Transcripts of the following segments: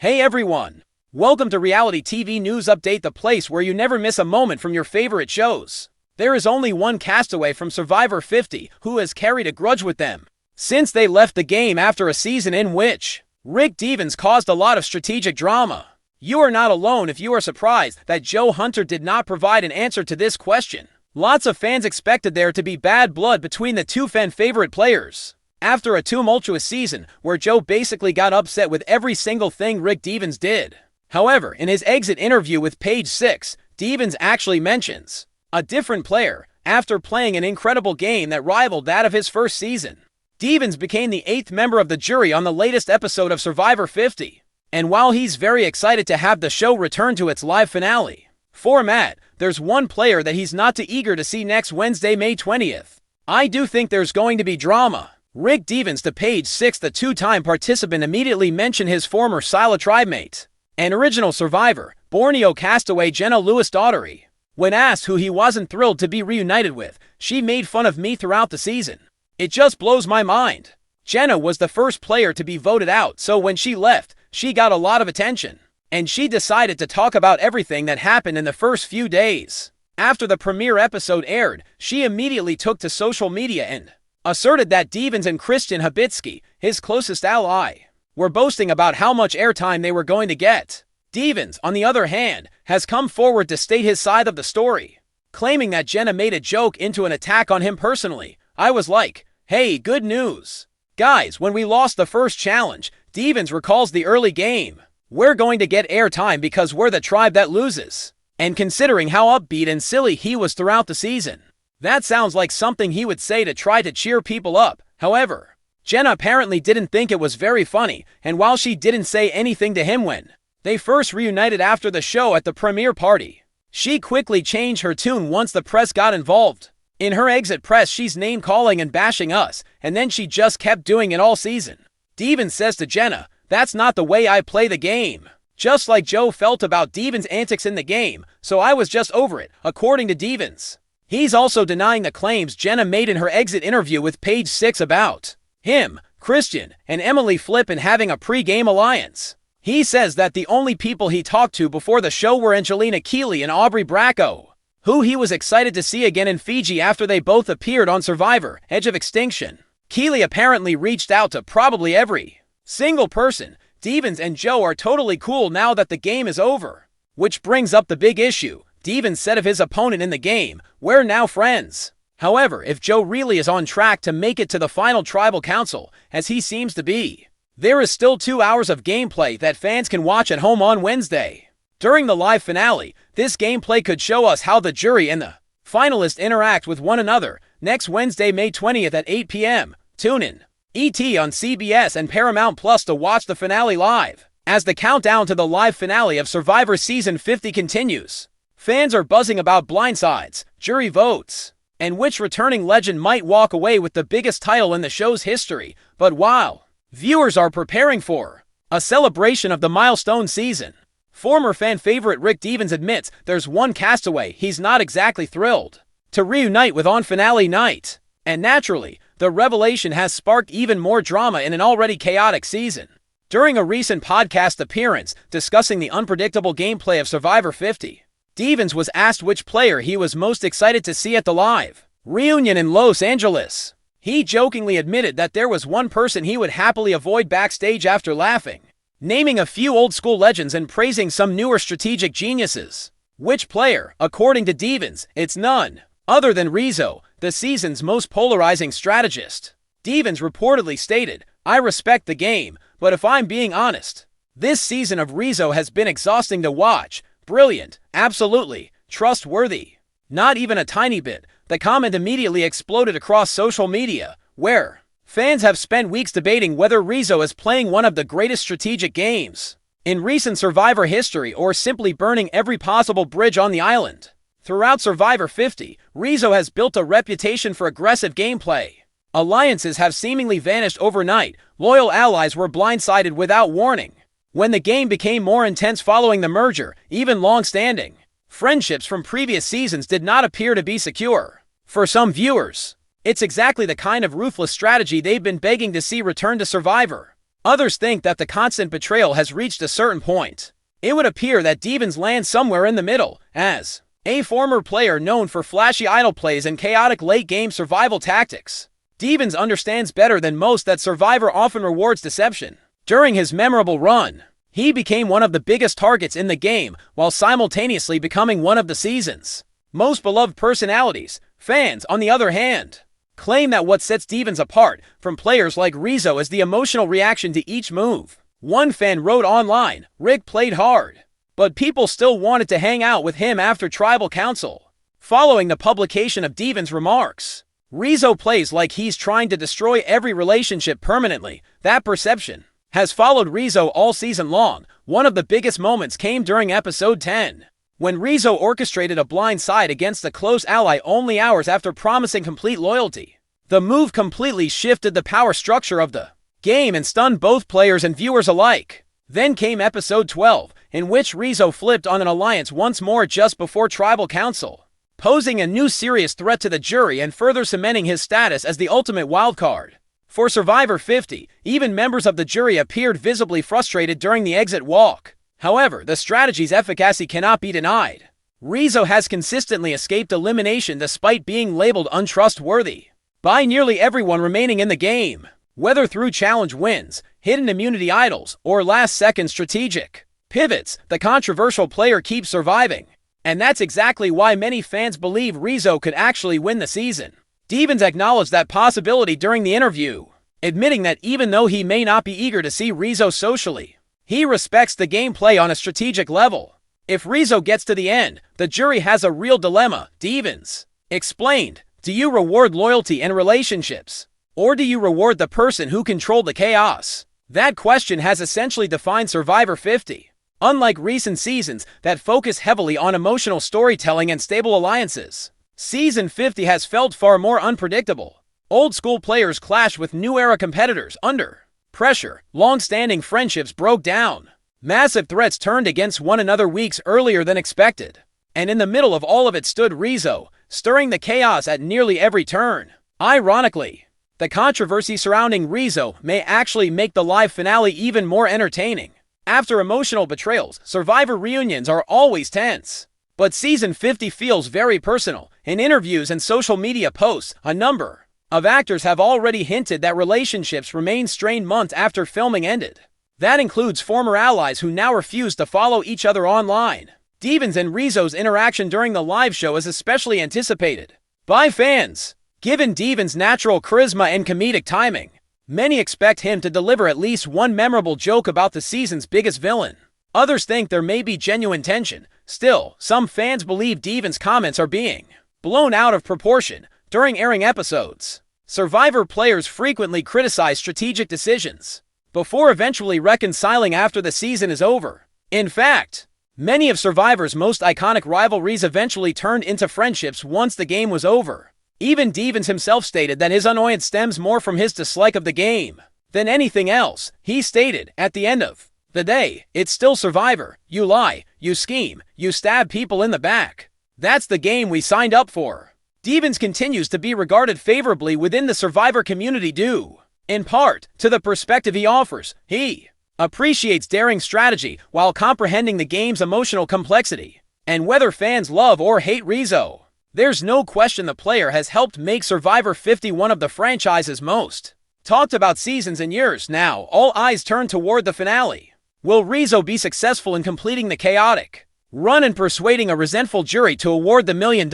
Hey everyone! Welcome to Reality TV News Update, the place where you never miss a moment from your favorite shows. There is only one castaway from Survivor 50 who has carried a grudge with them since they left the game after a season in which Rick Devens caused a lot of strategic drama. You are not alone if you are surprised that Joe Hunter did not provide an answer to this question. Lots of fans expected there to be bad blood between the two fan-favorite players after a tumultuous season where Joe basically got upset with every single thing Rick Devens did. However, in his exit interview with Page 6, Devens actually mentions a different player after playing an incredible game that rivaled that of his first season. Devens became the 8th member of the jury on the latest episode of Survivor 50. And while he's very excited to have the show return to its live finale format, there's one player that he's not too eager to see next Wednesday, May 20th. I do think there's going to be drama. Rick Devens to Page 6, the two-time participant, immediately mentioned his former Sila tribemate and original survivor, Borneo castaway Jenna Lewis-Daughtery. When asked who he wasn't thrilled to be reunited with, she made fun of me throughout the season. It just blows my mind. Jenna was the first player to be voted out, so when she left, she got a lot of attention. And she decided to talk about everything that happened in the first few days. After the premiere episode aired, she immediately took to social media and asserted that Devens and Christian Habitsky, his closest ally, were boasting about how much airtime they were going to get. Devens, on the other hand, has come forward to state his side of the story, claiming that Jenna made a joke into an attack on him personally. I was like, hey, good news. Guys, when we lost the first challenge, Devens recalls the early game. We're going to get airtime because we're the tribe that loses. And considering how upbeat and silly he was throughout the season, that sounds like something he would say to try to cheer people up. However, Jenna apparently didn't think it was very funny, and while she didn't say anything to him when they first reunited after the show at the premiere party, she quickly changed her tune once the press got involved. In her exit press, she's name-calling and bashing us, and then she just kept doing it all season. Devens says to Jenna, "That's not the way I play the game." Just like Joe felt about Devens' antics in the game, so I was just over it, according to Devens. He's also denying the claims Jenna made in her exit interview with Page 6 about him, Christian, and Emily Flippin having a pre-game alliance. He says that the only people he talked to before the show were Angelina Keeley and Aubrey Bracco, who he was excited to see again in Fiji after they both appeared on Survivor, Edge of Extinction. Keeley apparently reached out to probably every single person. Devens and Joe are totally cool now that the game is over. Which brings up the big issue. Devens said of his opponent in the game, "We're now friends." However, if Joe really is on track to make it to the final tribal council, as he seems to be, there is still 2 hours of gameplay that fans can watch at home on Wednesday. During the live finale, this gameplay could show us how the jury and the finalists interact with one another next Wednesday, May 20th at 8 p.m. Tune in ET on CBS and Paramount Plus to watch the finale live. As the countdown to the live finale of Survivor Season 50 continues, fans are buzzing about blindsides, jury votes, and which returning legend might walk away with the biggest title in the show's history. But while viewers are preparing for a celebration of the milestone season, former fan favorite Rick Devens admits there's one castaway he's not exactly thrilled to reunite with on finale night. And naturally, the revelation has sparked even more drama in an already chaotic season. During a recent podcast appearance discussing the unpredictable gameplay of Survivor 50, Devens was asked which player he was most excited to see at the live reunion in Los Angeles. He jokingly admitted that there was one person he would happily avoid backstage after laughing, naming a few old-school legends and praising some newer strategic geniuses. Which player? According to Devens, it's none other than Rizzo, the season's most polarizing strategist. Devens reportedly stated, "I respect the game, but if I'm being honest, this season of Rizzo has been exhausting to watch. Brilliant, absolutely, trustworthy. Not even a tiny bit." The comment immediately exploded across social media, where fans have spent weeks debating whether Rizzo is playing one of the greatest strategic games in recent Survivor history or simply burning every possible bridge on the island. Throughout Survivor 50, Rizzo has built a reputation for aggressive gameplay. Alliances have seemingly vanished overnight. Loyal allies were blindsided without warning. When the game became more intense following the merger, even long-standing friendships from previous seasons did not appear to be secure. For some viewers, it's exactly the kind of ruthless strategy they've been begging to see return to Survivor. Others think that the constant betrayal has reached a certain point. It would appear that Devens lands somewhere in the middle, as a former player known for flashy idle plays and chaotic late-game survival tactics. Devens understands better than most that Survivor often rewards deception. During his memorable run, he became one of the biggest targets in the game while simultaneously becoming one of the season's most beloved personalities. Fans, on the other hand, claim that what sets Devens apart from players like Rizzo is the emotional reaction to each move. One fan wrote online, "Rick played hard, but people still wanted to hang out with him after Tribal Council." Following the publication of Devens' remarks, "Rizzo plays like he's trying to destroy every relationship permanently. That perception has followed Rizzo all season long." One of the biggest moments came during episode 10, when Rizzo orchestrated a blind side against a close ally only hours after promising complete loyalty. The move completely shifted the power structure of the game and stunned both players and viewers alike. Then came episode 12, in which Rizzo flipped on an alliance once more just before Tribal Council, posing a new serious threat to the jury and further cementing his status as the ultimate wildcard. For Survivor 50, even members of the jury appeared visibly frustrated during the exit walk. However, the strategy's efficacy cannot be denied. Rizzo has consistently escaped elimination despite being labeled untrustworthy by nearly everyone remaining in the game, whether through challenge wins, hidden immunity idols, or last-second strategic pivots. The controversial player keeps surviving, and that's exactly why many fans believe Rizzo could actually win the season. Devens acknowledged that possibility during the interview, admitting that even though he may not be eager to see Rizzo socially, he respects the gameplay on a strategic level. If Rizzo gets to the end, the jury has a real dilemma. Devens explained, "Do you reward loyalty and relationships, or do you reward the person who controlled the chaos?" That question has essentially defined Survivor 50. Unlike recent seasons that focus heavily on emotional storytelling and stable alliances, Season 50 has felt far more unpredictable. Old-school players clashed with new-era competitors under pressure. Long-standing friendships broke down. Massive threats turned against one another weeks earlier than expected. And in the middle of all of it stood Rizzo, stirring the chaos at nearly every turn. Ironically, the controversy surrounding Rizzo may actually make the live finale even more entertaining. After emotional betrayals, Survivor reunions are always tense. But Season 50 feels very personal. In interviews and social media posts, a number of actors have already hinted that relationships remain strained months after filming ended. That includes former allies who now refuse to follow each other online. Devens and Rizzo's interaction during the live show is especially anticipated by fans. Given Devens' natural charisma and comedic timing, many expect him to deliver at least one memorable joke about the season's biggest villain. Others think there may be genuine tension. Still, some fans believe Devens' comments are being blown out of proportion. During airing episodes, Survivor players frequently criticize strategic decisions before eventually reconciling after the season is over. In fact, many of Survivor's most iconic rivalries eventually turned into friendships once the game was over. Even Devens himself stated that his annoyance stems more from his dislike of the game than anything else. He stated, "At the end of the day, it's still Survivor. You lie, you scheme, you stab people in the back. That's the game we signed up for." Devens continues to be regarded favorably within the Survivor community due, in part, to the perspective he offers. He appreciates daring strategy while comprehending the game's emotional complexity. And whether fans love or hate Rizzo, there's no question the player has helped make Survivor 50 one of the franchise's most talked about seasons in years. Now, all eyes turn toward the finale. Will Rizzo be successful in completing the chaotic run and persuading a resentful jury to award the $1 million?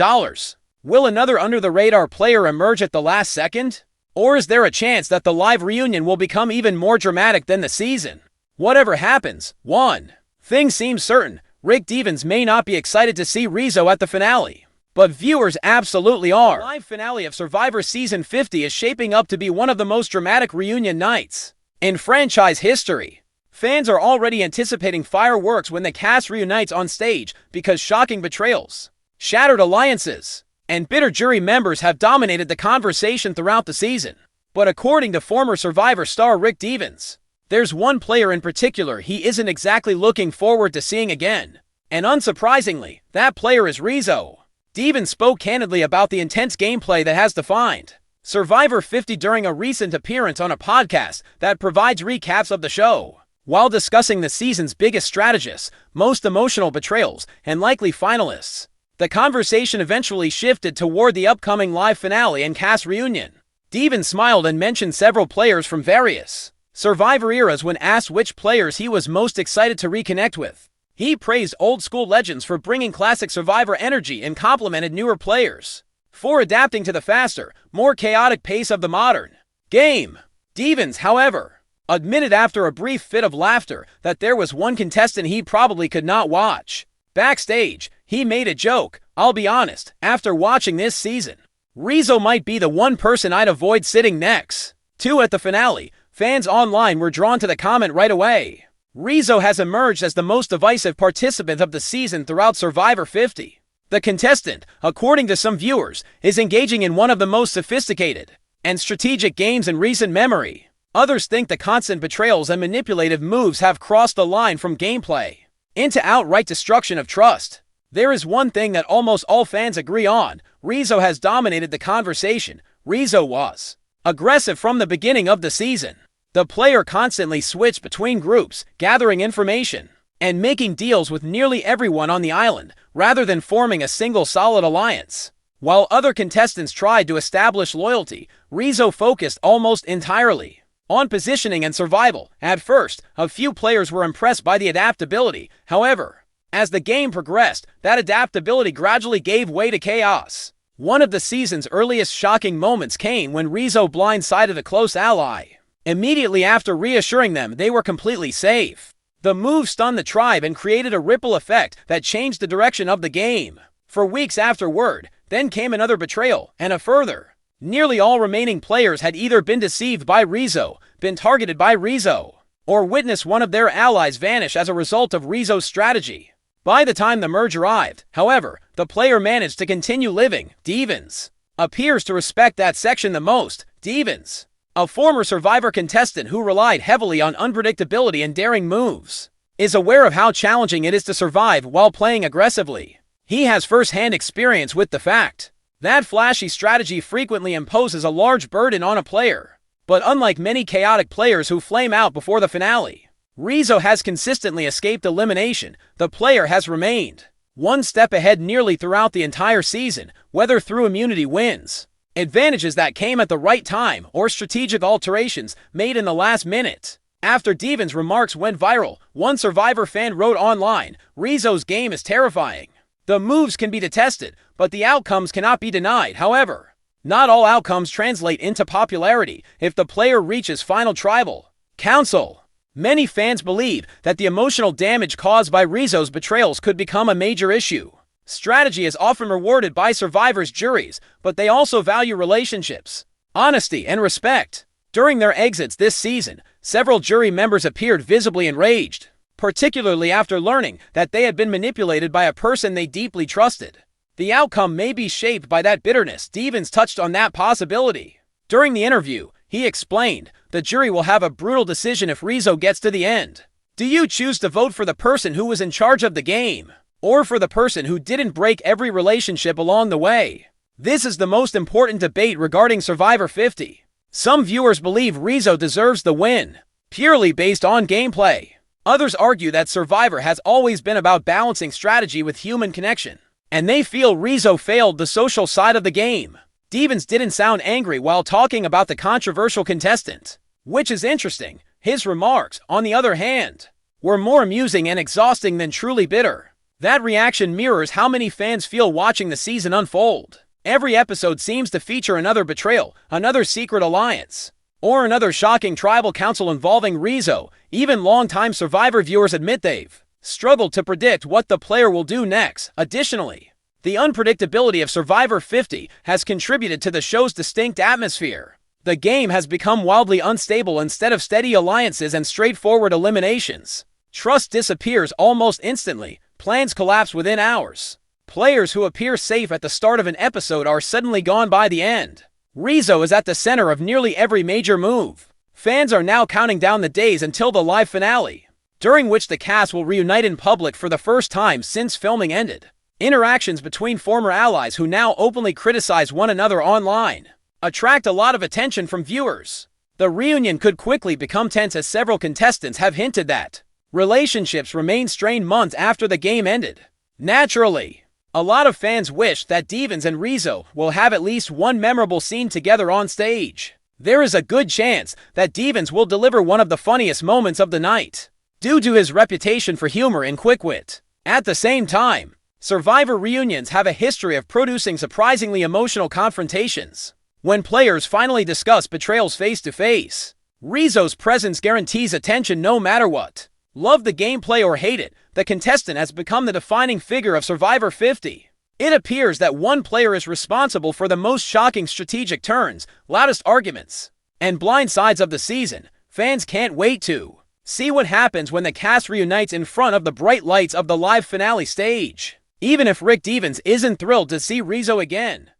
Will another under-the-radar player emerge at the last second? Or is there a chance that the live reunion will become even more dramatic than the season? Whatever happens, one thing seems certain: Rick Devens may not be excited to see Rizzo at the finale, but viewers absolutely are. The live finale of Survivor Season 50 is shaping up to be one of the most dramatic reunion nights in franchise history. Fans are already anticipating fireworks when the cast reunites on stage because shocking betrayals, shattered alliances, and bitter jury members have dominated the conversation throughout the season. But according to former Survivor star Rick Devens, there's one player in particular he isn't exactly looking forward to seeing again. And unsurprisingly, that player is Rizzo. Devens spoke candidly about the intense gameplay that has defined Survivor 50 during a recent appearance on a podcast that provides recaps of the show. While discussing the season's biggest strategists, most emotional betrayals, and likely finalists, the conversation eventually shifted toward the upcoming live finale and cast reunion. Devens smiled and mentioned several players from various Survivor eras when asked which players he was most excited to reconnect with. He praised old-school legends for bringing classic Survivor energy and complimented newer players for adapting to the faster, more chaotic pace of the modern game. Devens, however, admitted after a brief fit of laughter that there was one contestant he probably could not watch. Backstage, he made a joke, "I'll be honest, after watching this season, Rizzo might be the one person I'd avoid sitting next to at the finale." Fans online were drawn to the comment right away. Rizzo has emerged as the most divisive participant of the season throughout Survivor 50. The contestant, according to some viewers, is engaging in one of the most sophisticated and strategic games in recent memory. Others think the constant betrayals and manipulative moves have crossed the line from gameplay into outright destruction of trust. There is one thing that almost all fans agree on: Rizzo has dominated the conversation. Rizzo was aggressive from the beginning of the season. The player constantly switched between groups, gathering information and making deals with nearly everyone on the island, rather than forming a single solid alliance. While other contestants tried to establish loyalty, Rizzo focused almost entirely on positioning and survival. At first, a few players were impressed by the adaptability. However, as the game progressed, that adaptability gradually gave way to chaos. One of the season's earliest shocking moments came when Rizzo blindsided a close ally immediately after reassuring them they were completely safe. The move stunned the tribe and created a ripple effect that changed the direction of the game. For weeks afterward, then came another betrayal, and a further. Nearly all remaining players had either been deceived by Rizzo, been targeted by Rizzo, or witnessed one of their allies vanish as a result of Rizzo's strategy. By the time the merge arrived, however, the player managed to continue living. Devens appears to respect that section the most. Devens, a former Survivor contestant who relied heavily on unpredictability and daring moves, is aware of how challenging it is to survive while playing aggressively. He has first-hand experience with the fact that flashy strategy frequently imposes a large burden on a player. But unlike many chaotic players who flame out before the finale, Rizzo has consistently escaped elimination. The player has remained one step ahead nearly throughout the entire season, whether through immunity wins, advantages that came at the right time, or strategic alterations made in the last minute. After Devens' remarks went viral, one Survivor fan wrote online, "Rizzo's game is terrifying. The moves can be detested, but the outcomes cannot be denied." However, not all outcomes translate into popularity. If the player reaches final tribal council, many fans believe that the emotional damage caused by Rizzo's betrayals could become a major issue. Strategy is often rewarded by Survivor's juries, but they also value relationships, honesty, and respect. During their exits this season, several jury members appeared visibly enraged, particularly after learning that they had been manipulated by a person they deeply trusted. The outcome may be shaped by that bitterness. Devens touched on that possibility. During the interview, he explained, "The jury will have a brutal decision if Rizzo gets to the end. Do you choose to vote for the person who was in charge of the game, or for the person who didn't break every relationship along the way?" This is the most important debate regarding Survivor 50. Some viewers believe Rizzo deserves the win, purely based on gameplay. Others argue that Survivor has always been about balancing strategy with human connection, and they feel Rizzo failed the social side of the game. Devens didn't sound angry while talking about the controversial contestant, which is interesting. His remarks, on the other hand, were more amusing and exhausting than truly bitter. That reaction mirrors how many fans feel watching the season unfold. Every episode seems to feature another betrayal, another secret alliance, or another shocking tribal council involving Rizzo. Even longtime Survivor viewers admit they've struggled to predict what the player will do next. Additionally, the unpredictability of Survivor 50 has contributed to the show's distinct atmosphere. The game has become wildly unstable instead of steady alliances and straightforward eliminations. Trust disappears almost instantly. Plans collapse within hours. Players who appear safe at the start of an episode are suddenly gone by the end. Rizzo is at the center of nearly every major move. Fans are now counting down the days until the live finale, during which the cast will reunite in public for the first time since filming ended. Interactions between former allies who now openly criticize one another online attract a lot of attention from viewers. The reunion could quickly become tense as several contestants have hinted that relationships remained strained months after the game ended. Naturally, a lot of fans wish that Devens and Rizzo will have at least one memorable scene together on stage. There is a good chance that Devens will deliver one of the funniest moments of the night, due to his reputation for humor and quick wit. At the same time, Survivor reunions have a history of producing surprisingly emotional confrontations. When players finally discuss betrayals face-to-face, Rizzo's presence guarantees attention no matter what. Love the gameplay or hate it, the contestant has become the defining figure of Survivor 50. It appears that one player is responsible for the most shocking strategic turns, loudest arguments, and blind sides of the season. Fans can't wait to see what happens when the cast reunites in front of the bright lights of the live finale stage. Even if Rick Devens isn't thrilled to see Rizzo again,